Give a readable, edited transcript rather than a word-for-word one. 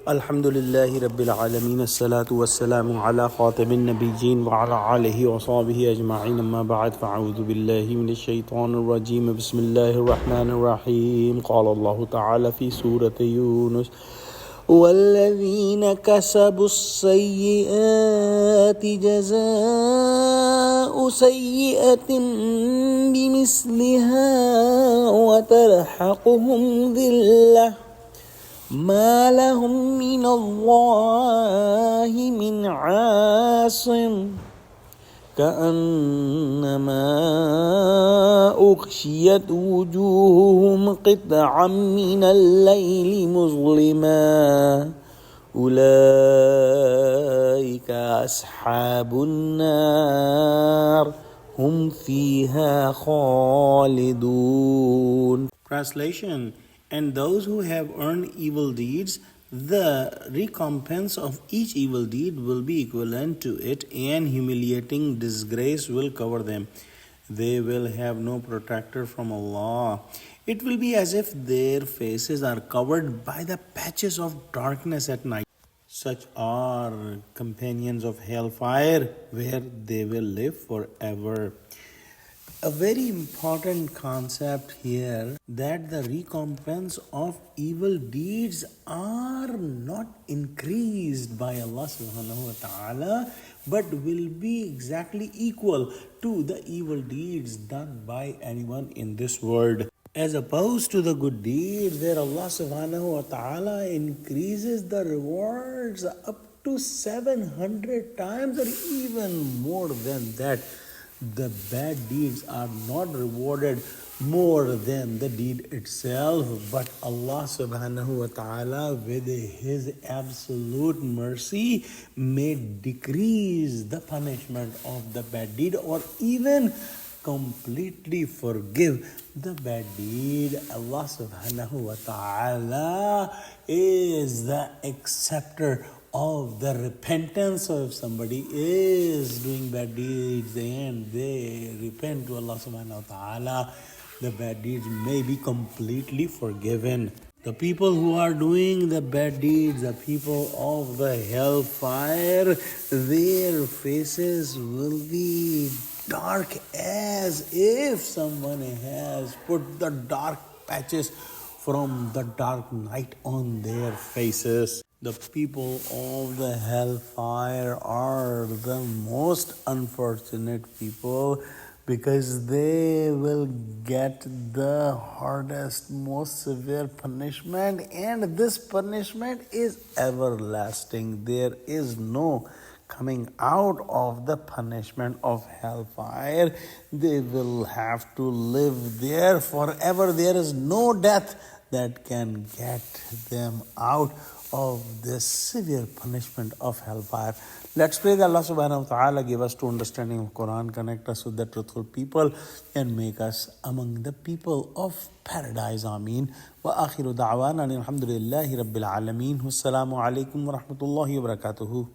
Alhamdulillahi Rabbil Alameen. As-salatu was-salamu ala khatamin nabiyyin wa ala alihi wa sahbihi ajma'in. Amma ba'd, fa'udhu billahi minash shaitanir rajeem. Bismillahir rahmanir rahim. Qala Allahu ta'ala fi Surah Yunus: وَالَّذِينَ كَسَبُوا السَّيِّئَاتِ جَزَاءُ سَيِّئَةٍ بِمِثْلِهَا وَتَرْهَقُهُمْ ذِلَّةٌ ما لهم من الله من عاصم كأنما أغشيت وجوههم قطعا من الليل مظلما أولئك أصحاب النار هم فيها خالدون. Translation: And those who have earned evil deeds, the recompense of each evil deed will be equivalent to it, and humiliating disgrace will cover them. They will have no protector from Allah. It will be as if their faces are covered by the patches of darkness at night. Such are companions of hellfire, where they will live forever. A very important concept here, that the recompense of evil deeds are not increased by Allah subhanahu wa ta'ala, but will be exactly equal to the evil deeds done by anyone in this world. As opposed to the good deeds, where Allah subhanahu wa ta'ala increases the rewards up to 700 times or even more than that. The bad deeds are not rewarded more than the deed itself, but Allah subhanahu wa ta'ala, with His absolute mercy, may decrease the punishment of the bad deed or even completely forgive the bad deed. Allah subhanahu wa ta'ala is the acceptor of the repentance. So if somebody is doing bad deeds and they repent to Allah subhanahu wa ta'ala, the bad deeds may be completely forgiven. The people who are doing the bad deeds, the people of the hellfire, their faces will be dark as if someone has put the dark patches from the dark night on their faces. The people of the hellfire are the most unfortunate people, because they will get the hardest, most severe punishment, and this punishment is everlasting. There is no coming out of the punishment of hellfire. They will have to live there forever. There is no death that can get them out of this severe punishment of hellfire. Let's pray that Allah subhanahu wa ta'ala give us true understanding of Quran, connect us with the truthful people, and make us among the people of paradise. Ameen. Wa akhiru da'wana alhamdulillahi rabbil alameen. Wassalamu alaikum wa rahmatullahi wa barakatuhu.